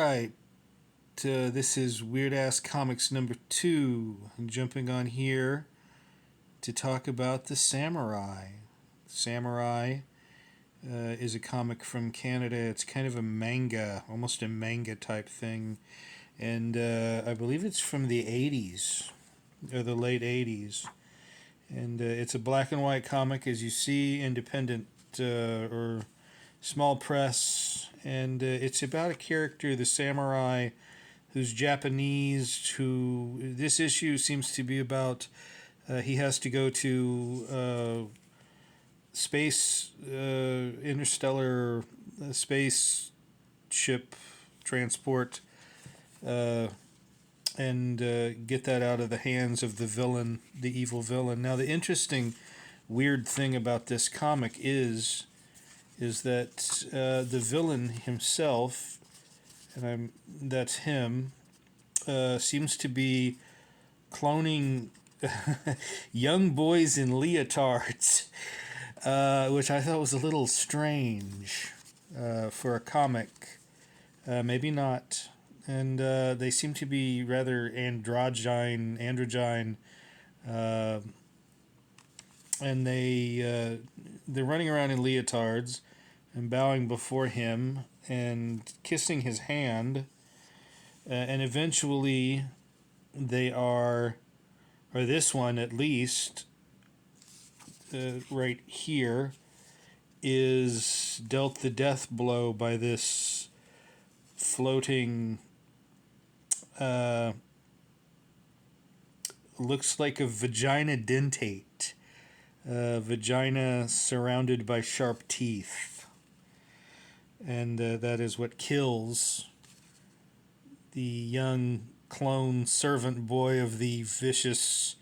right. This is Weird Ass Comics number 2. I'm jumping on here to talk about The Samurai. Samurai is a comic from Canada. It's kind of a manga, almost a manga type thing. And I believe it's from the 80s, or the late 80s. And it's a black and white comic, as you see, independent or small press. And it's about a character, the samurai, who's Japanese, who this issue seems to be about. He has to go to space, interstellar spaceship transport, and get that out of the hands of the villain, the evil villain. Now, the interesting, weird thing about this comic is that the villain himself, and that's him, seems to be cloning young boys in leotards, which I thought was a little strange for a comic. Maybe not. And they seem to be rather androgyne, and they're running around in leotards and bowing before him and kissing his hand, and eventually they are, or this one at least, right here, is dealt the death blow by this floating, looks like a vagina dentate, vagina surrounded by sharp teeth. And that is what kills the young clone servant boy of the vicious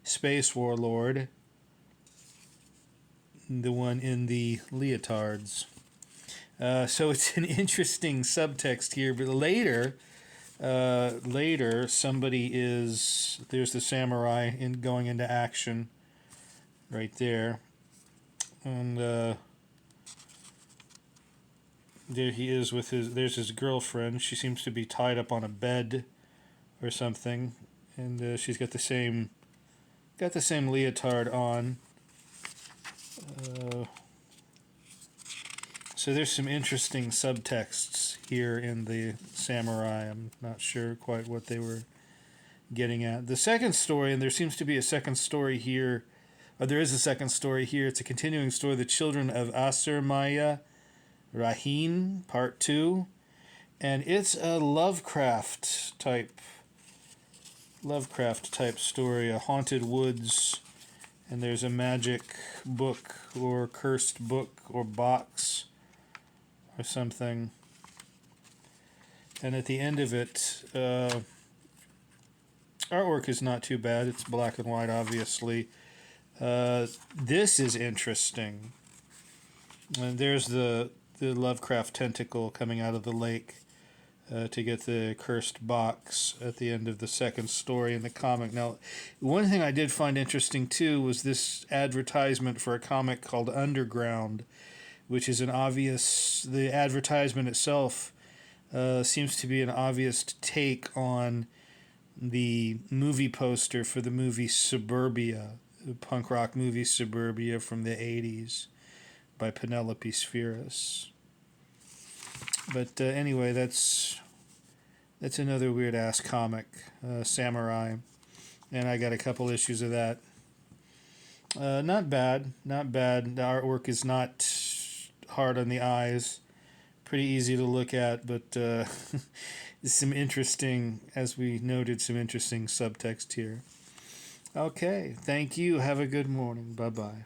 space warlord, the one in the leotards. So it's an interesting subtext here, but later somebody is, there's the samurai going into action right there, and there he is with there's his girlfriend. She seems to be tied up on a bed or something, and she's got the same leotard on. So there's some interesting subtexts here in the samurai. I'm not sure quite what they were getting at. The second story, and there seems to be a second story here, or there is a second story here. It's a continuing story, The Children of Asur Maya Rahin, Part 2. And it's a Lovecraft type story, a haunted woods, and there's a magic book or cursed book or box or something. And at the end of it, artwork is not too bad. It's black and white, obviously. This is interesting. And there's the Lovecraft tentacle coming out of the lake to get the cursed box at the end of the second story in the comic. Now, one thing I did find interesting too was this advertisement for a comic called Underground, which is the advertisement itself seems to be an obvious take on the movie poster for the movie Suburbia, the punk rock movie Suburbia from the 80s by Penelope Spheris. But anyway, that's another weird ass comic, Samurai, and I got a couple issues of that. Not bad. The artwork is not hard on the eyes, pretty easy to look at, but some interesting, as we noted, some interesting subtext here. Okay, thank you. Have a good morning. Bye-bye.